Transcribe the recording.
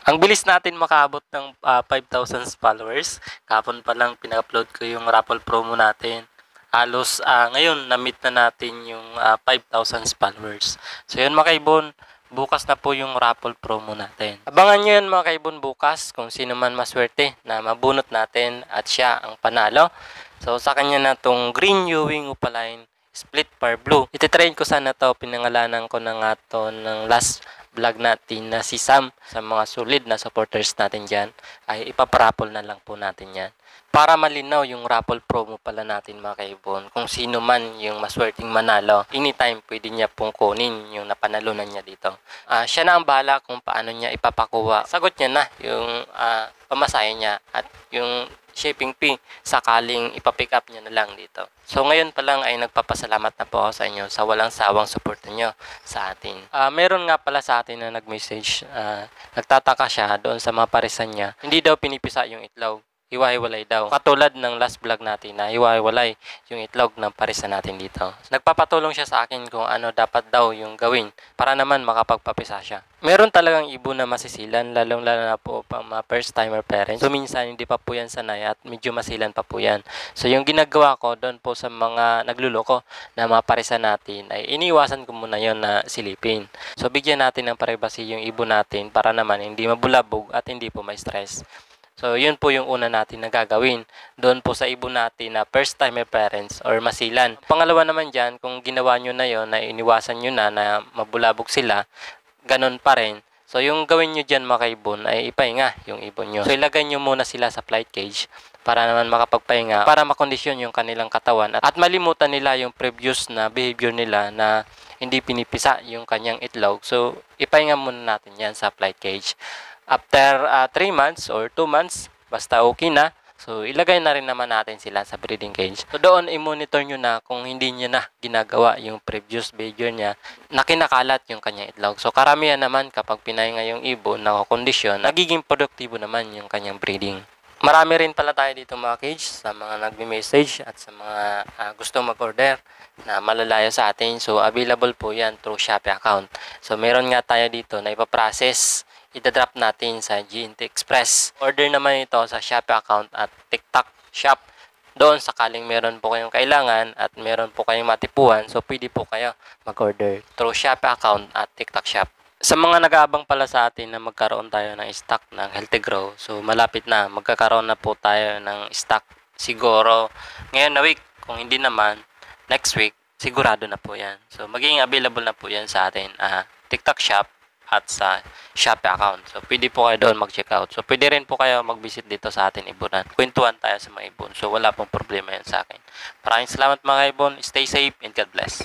Ang bilis natin makaabot ng 5,000 followers. Kapon pa lang pina-upload ko yung raffle promo natin. Halos ngayon na-meet na natin yung 5,000 followers. So yun mga kaibon, bukas na po yung raffle promo natin. Abangan nyo yun mga kaibon bukas kung sino man maswerte na mabunot natin at siya ang panalo. So sa kanya na tong Green Ewing Opaline Split Par Blue. Ititrain ko sana to, pinangalanan ko na nga to ng last vlog natin na si Sam. Sa mga solid na supporters natin dyan ay ipaparapol na lang po natin yan. Para malinaw yung raffle promo pala natin mga kaibon, kung sino man yung maswerteng manalo, anytime pwede niya pong kunin yung napanalunan niya dito. Siya na ang bahala kung paano niya ipapakuha. Sagot niya na yung pamasahe niya at yung shipping fee sakaling ipapick up nyo na lang dito. So ngayon pa lang ay nagpapasalamat na po ako sa inyo sa walang sawang suporta nyo sa atin. Meron nga pala sa atin na nag-message, nagtataka siya doon sa mga parisan niya, hindi daw pinipisa yung itlog. Hiwa-hiwalay daw. Katulad ng last vlog natin na hiwa-hiwalay yung itlog ng parisan natin dito. Nagpapatulong siya sa akin kung ano dapat daw yung gawin para naman makapagpapisa siya. Meron talagang ibon na masisilan, lalong-lalo na po pang mga first-timer parents. So minsan hindi pa po yan sanay at medyo masilan pa po yan. So yung ginagawa ko doon po sa mga nagluloko na mga parisan natin ay iniwasan ko muna yon na silipin. So bigyan natin ng privacy yung ibon natin para naman hindi mabulabog at hindi po ma-stress. So, yun po yung una natin na gagawin. Doon po sa ibon natin na first-timer parents or masilan. Pangalawa naman dyan, kung ginawa nyo na yon na iniwasan nyo na mabulabog sila, ganun pa rin. So, yung gawin nyo dyan mga kaibon ay ipahinga yung ibon nyo. So, ilagay nyo muna sila sa flight cage para naman makapagpahinga, para makondisyon yung kanilang katawan at malimutan nila yung previous na behavior nila na hindi pinipisa yung kanyang itlog. So, ipahinga muna natin yan sa flight cage. After 3 months or 2 months, basta okay na, so ilagay na rin naman natin sila sa breeding cage. So doon i-monitor nyo na kung hindi nyo na ginagawa yung previous behavior niya na kinakalat yung kanyang itlog. So karamihan naman kapag pinahinga yung ibon na kondisyon, nagiging produktibo naman yung kanyang breeding. Marami rin pala tayo dito mga cage sa mga nagme-message at sa mga gusto mag-order na malalayo sa atin. So available po yan through Shopee account. So meron nga tayo dito na ipaprocess, idadrop natin sa GNT Express. Order naman ito sa Shopee account at TikTok Shop. Doon sakaling meron po kayong kailangan at meron po kayong matipuan, so pwede po kayo mag-order through Shopee account at TikTok Shop. Sa mga nag-aabang pala sa atin na magkaroon tayo ng stock ng Healthy Grow, so malapit na, magkakaroon na po tayo ng stock siguro ngayon na week. Kung hindi naman, next week, sigurado na po yan. So magiging available na po yan sa atin, TikTok Shop at sa Shopee account. So, pwede po kayo doon mag-check out. So, pwede rin po kayo mag-visit dito sa atin ibunan. Kwentuhan tayo sa mga ibon. So, wala pong problema yan sa akin. Maraming salamat mga ibon. Stay safe and God bless.